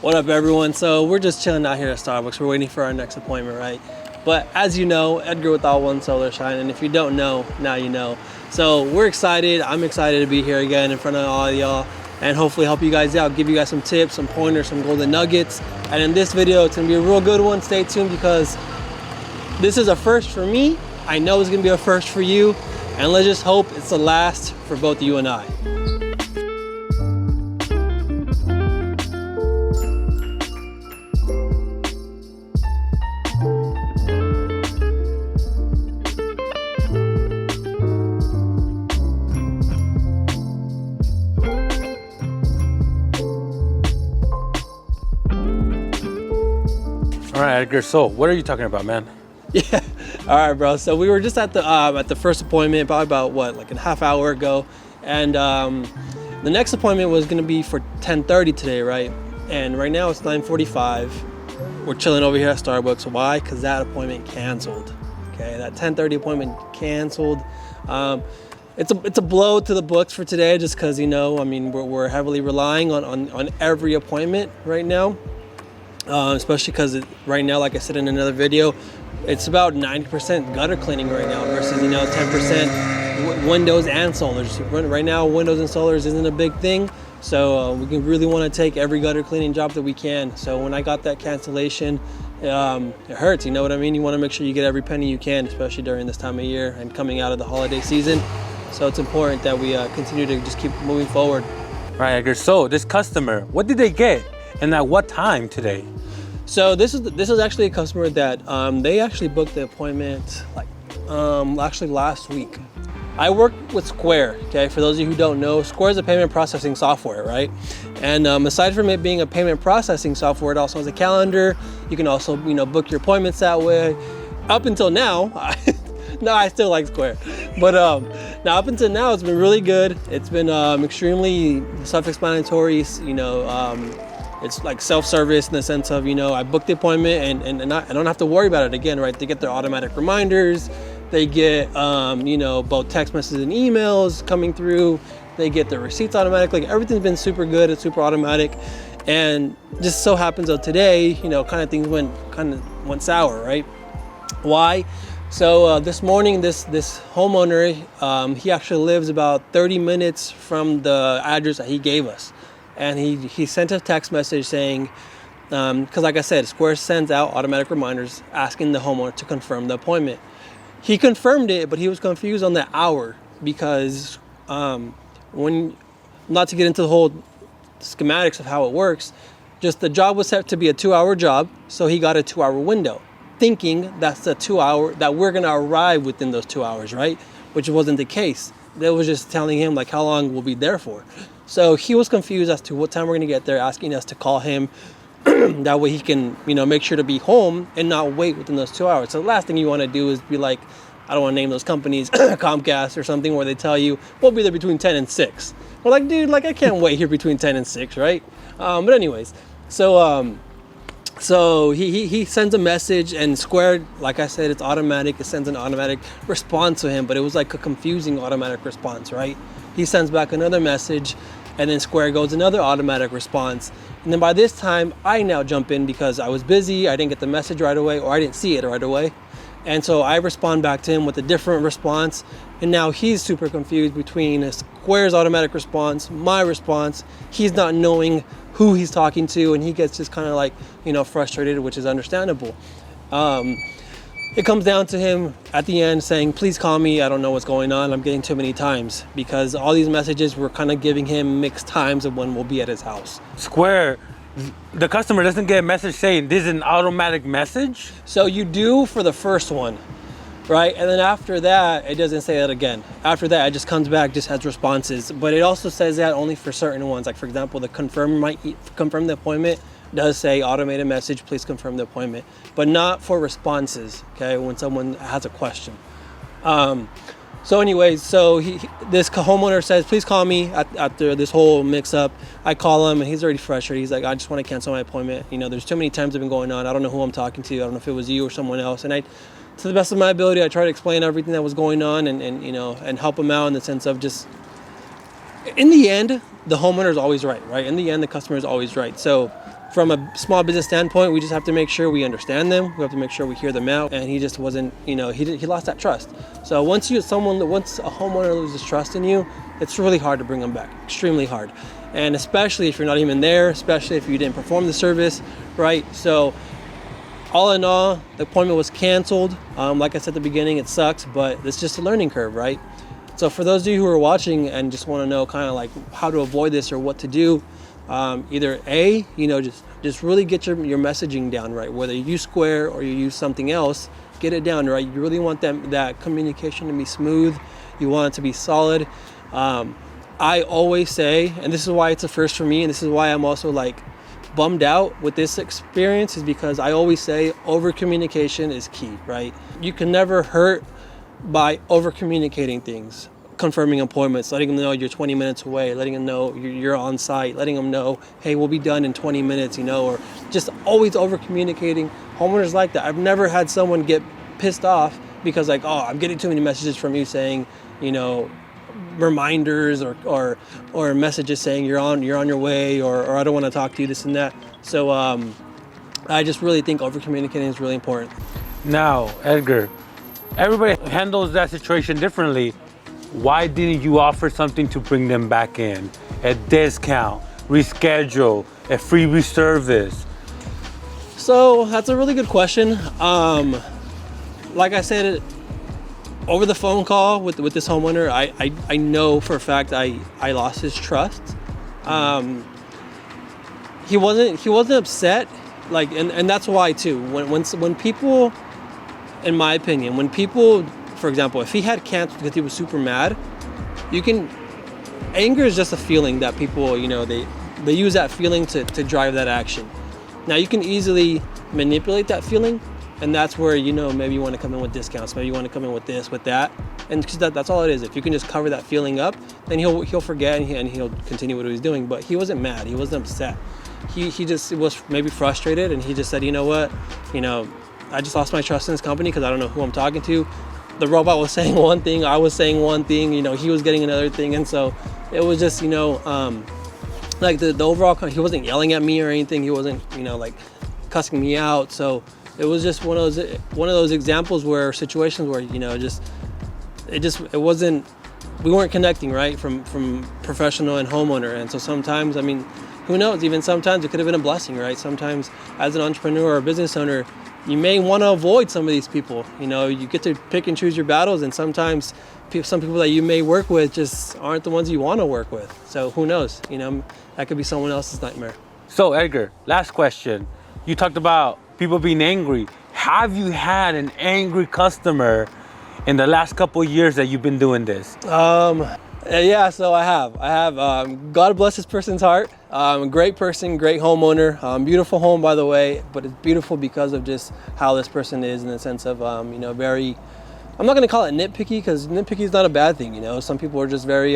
What up, everyone? So we're just chilling out here at Starbucks. We're waiting for our next appointment, right? But as you know, Edgar without one solar shine, and if you don't know, now you know. So we're excited. I'm excited to be here again in front of all of y'all and hopefully help you guys out, give you guys some tips, some pointers, some golden nuggets. And in this video, it's gonna be a real good one. Stay tuned because this is a first for me. I know it's gonna be a first for you, and let's just hope it's the last for both you and I. All right, Edgar, so what are you talking about, man? Yeah, all right, bro. So we were just at the first appointment, probably about like a half hour ago, and the next appointment was gonna be for 10:30 today, right? And right now it's 9:45. We're chilling over here at Starbucks. Why? Because that appointment canceled. Okay, that 10:30 appointment canceled. It's a blow to the books for today, just because I mean we're heavily relying on every appointment right now. Especially because right now, like I said in another video, it's about 90% gutter cleaning right now versus 10% windows and solars. Right now, windows and solars isn't a big thing, so we really want to take every gutter cleaning job that we can. So when I got that cancellation, it hurts. You know what I mean? You want to make sure you get every penny you can, especially during this time of year and coming out of the holiday season. So it's important that we continue to just keep moving forward. All right, Edgar, so this customer, what did they get? And at what time today? So this is actually a customer that they actually booked the appointment actually last week. I work with Square. Okay, for those of you who don't know, Square is a payment processing software, right? And aside from it being a payment processing software, it also has a calendar. You can also book your appointments that way. Up until now, no, I still like Square, but now up until now it's been really good. It's been extremely self-explanatory. It's like self-service in the sense of, I booked the appointment and I don't have to worry about it again, right? They get their automatic reminders. They get, both text messages and emails coming through. They get their receipts automatically. Everything's been super good. It's super automatic. And just so happens that today, things went sour, right? Why? So this morning, this homeowner, he actually lives about 30 minutes from the address that he gave us. And he sent a text message saying, because like I said, Square sends out automatic reminders asking the homeowner to confirm the appointment. He confirmed it, but he was confused on the hour because not to get into the whole schematics of how it works, just the job was set to be a 2-hour job, so he got a 2-hour window, thinking that's the 2 hour that we're gonna arrive within those 2 hours, right? Which wasn't the case. They was just telling him like how long we'll be there for. So he was confused as to what time we're gonna get there, asking us to call him. That way he can, make sure to be home and not wait within those 2 hours. So the last thing you wanna do is be like, I don't wanna name those companies, Comcast or something, where they tell you, we'll be there between 10 and 6. We're like, dude, I can't wait here between 10 and 6, right? But anyways, so he sends a message, and Square, like I said, it's automatic. It sends an automatic response to him, but it was like a confusing automatic response, right? He sends back another message, and then Square goes another automatic response. And then by this time, I now jump in because I was busy. I didn't get the message right away, or I didn't see it right away. And so I respond back to him with a different response. And now he's super confused between Square's automatic response, my response. He's not knowing who he's talking to, and he gets just kind of frustrated, which is understandable. It comes down to him at the end saying, please call me, I don't know what's going on, I'm getting too many times, because all these messages were kind of giving him mixed times of when we'll be at his house. Square, the customer doesn't get a message saying this is an automatic message? So you do for the first one, right? And then after that, it doesn't say that again. After that, it just comes back, just has responses. But it also says that only for certain ones. Like for example, the confirm the appointment does say automated message, please confirm the appointment, but not for responses, okay, when someone has a question. So anyways, this homeowner says, please call me after this whole mix-up. I call him, and he's already frustrated. He's like, I just want to cancel my appointment. There's too many times have been going on. I don't know who I'm talking to. I don't know if it was you or someone else. And to the best of my ability, I try to explain everything that was going on and help him out in the sense of just, in the end, the homeowner is always right? In the end, the customer is always right. So from a small business standpoint, we just have to make sure we understand them. We have to make sure we hear them out. And he just wasn't, he lost that trust. So once a homeowner loses trust in you, it's really hard to bring them back, extremely hard. And especially if you're not even there, especially if you didn't perform the service, right? So all in all, the appointment was canceled. Like I said at the beginning, it sucks, but it's just a learning curve, right? So for those of you who are watching and just want to know kind of like how to avoid this or what to do, either A, just really get your messaging down right. Whether you use Square or you use something else, get it down right. You really want that communication to be smooth. You want it to be solid. I always say, and this is why it's a first for me, and this is why I'm also like bummed out with this experience, is because I always say over communication is key, right? You can never hurt by over communicating things. Confirming appointments, letting them know you're 20 minutes away, letting them know you're on site, letting them know, hey, we'll be done in 20 minutes, or just always over communicating. Homeowners like that. I've never had someone get pissed off because like, oh, I'm getting too many messages from you saying, reminders or messages saying you're on your way or I don't want to talk to you, this and that. So I just really think over communicating is really important. Now, Edgar, everybody handles that situation differently. Why didn't you offer something to bring them back in? A discount, reschedule, a freebie service? So that's a really good question. Like I said, over the phone call with this homeowner, I know for a fact I lost his trust. He wasn't upset, like, and that's why too. When people, in my opinion, when people, for example, if he had canceled because he was super mad, anger is just a feeling that people, they use that feeling to drive that action. Now you can easily manipulate that feeling, and that's where, maybe you want to come in with discounts, maybe you want to come in with this, with that, and because that's all it is. If you can just cover that feeling up, then he'll forget and he'll continue what he's doing. But he wasn't mad, he wasn't upset. He just was maybe frustrated, and he just said, you know what, I just lost my trust in this company because I don't know who I'm talking to. The robot was saying one thing, I was saying one thing, he was getting another thing. And so it was just, like the overall, he wasn't yelling at me or anything. He wasn't, like cussing me out. So it was just one of those examples where situations where, it wasn't, we weren't connecting, right? From professional and homeowner. And so sometimes, who knows, even sometimes it could have been a blessing, right? Sometimes as an entrepreneur or a business owner, you may want to avoid some of these people. You get to pick and choose your battles, and sometimes some people that you may work with just aren't the ones you want to work with. So who knows? That could be someone else's nightmare. So Edgar, last question. You talked about people being angry. Have you had an angry customer in the last couple of years that you've been doing this? Yeah, so I have. God bless this person's heart. A great person, great homeowner. Beautiful home, by the way, but it's beautiful because of just how this person is in the sense of, very, I'm not going to call it nitpicky because nitpicky is not a bad thing. Some people are just very,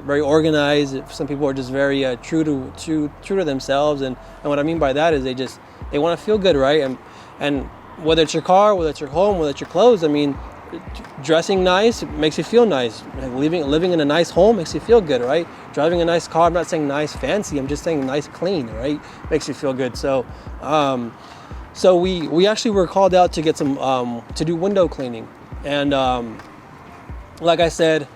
very organized. Some people are just very true to themselves. And what I mean by that is they want to feel good, right? And whether it's your car, whether it's your home, whether it's your clothes, dressing nice makes you feel nice. Living in a nice home makes you feel good, right? Driving a nice car, I'm not saying nice fancy, I'm just saying nice clean, right? Makes you feel good. So so we actually were called out to get some to do window cleaning. And like I said,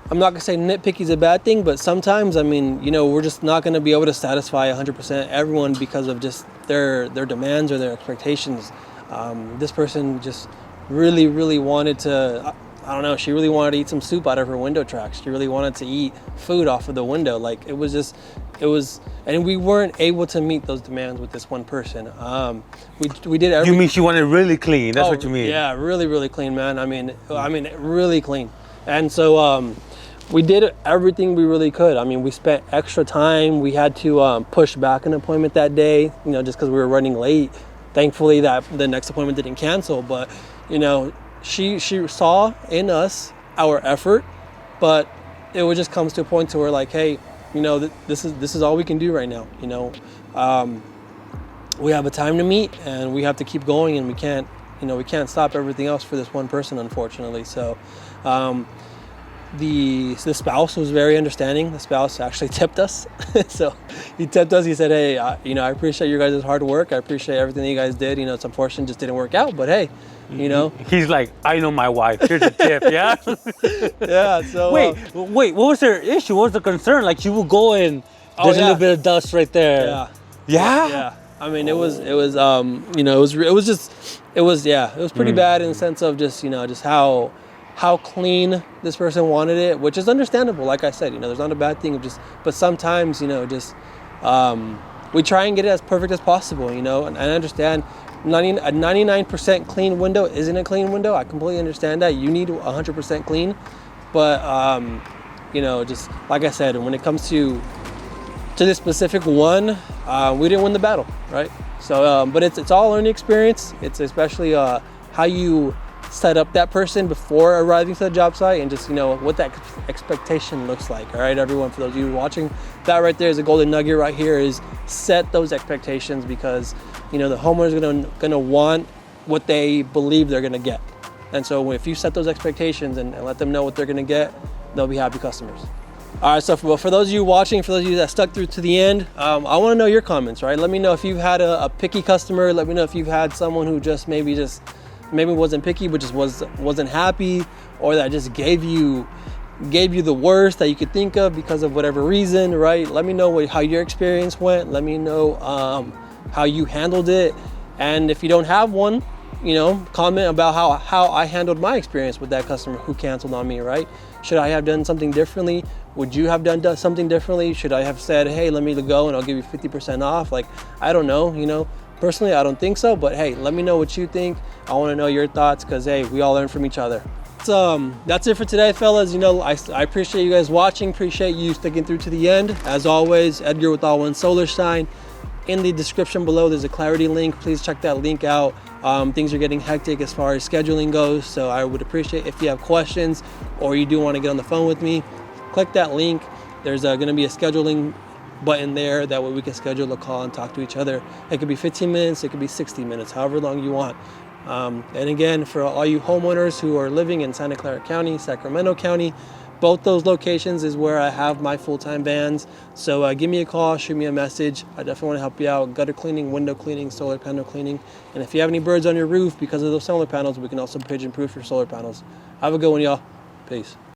I'm not gonna say nitpicky is a bad thing, but sometimes we're just not gonna be able to satisfy 100% everyone because of just their demands or their expectations. This person just really wanted to, I don't know, she really wanted to eat some soup out of her window tracks. She really wanted to eat food off of the window. Like it was, and we weren't able to meet those demands with this one person. We did everything. You mean she wanted really clean? That's what you mean? Yeah, really clean, man. Really clean. And so we did everything we really could. We spent extra time. We had to push back an appointment that day, just because we were running late. Thankfully, that the next appointment didn't cancel, but she saw in us our effort, but it would just comes to a point to where like, hey, this is all we can do right now. We have a time to meet, and we have to keep going, and we can't stop everything else for this one person, unfortunately. So the spouse was very understanding. The spouse actually tipped us. So he tipped us. He said, hey, I appreciate your guys' hard work. I appreciate everything that you guys did. It's unfortunate it just didn't work out, but hey, He's like, I know my wife. Here's a tip, yeah? Yeah, so. Wait, what was their issue? What was the concern? Like, you would go and there's a little bit of dust right there. Yeah. Yeah? Yeah. I mean, it was pretty bad in the sense of just how clean this person wanted it, which is understandable. Like I said, there's not a bad thing but sometimes, we try and get it as perfect as possible, and I understand a 99% clean window isn't a clean window. I completely understand that. You need 100% clean, but, just like I said, when it comes to this specific one, we didn't win the battle, right? So, but it's all learning experience. It's especially how you set up that person before arriving to the job site, and just what that expectation looks like. All right, everyone, for those of you watching, that right there is a golden nugget right here. Is set those expectations, because the homeowner is gonna want what they believe they're gonna get, and so if you set those expectations and let them know what they're gonna get, they'll be happy customers. All right, so for those of you watching, for those of you that stuck through to the end, I want to know your comments, right? Let me know if you've had a picky customer. Let me know if you've had someone who maybe wasn't picky, but just wasn't happy, or that just gave you the worst that you could think of because of whatever reason, right? Let me know how your experience went. Let me know how you handled it, and if you don't have one, comment about how I handled my experience with that customer who canceled on me, right? Should I have done something differently? Would you have done something differently? Should I have said, hey, let me go and I'll give you 50% off? Like, I don't know, personally, I don't think so, but hey, let me know what you think. I want to know your thoughts, because hey, we all learn from each other. So that's it for today, fellas. I appreciate you guys watching, appreciate you sticking through to the end. As always, Edgar with All One Solar Shine. In the description below, there's a clarity link. Please check that link out. Things are getting hectic as far as scheduling goes, so I would appreciate if you have questions or you do want to get on the phone with me, click that link. There's going to be a scheduling button there. That way we can schedule a call and talk to each other. It could be 15 minutes, it could be 60 minutes, however long you want. And again, for all you homeowners who are living in Santa Clara County, Sacramento County, both those locations is where I have my full-time vans. So give me a call, shoot me a message. I definitely want to help you out. Gutter cleaning, window cleaning, solar panel cleaning. And if you have any birds on your roof because of those solar panels, we can also pigeon-proof your solar panels. Have a good one, y'all. Peace.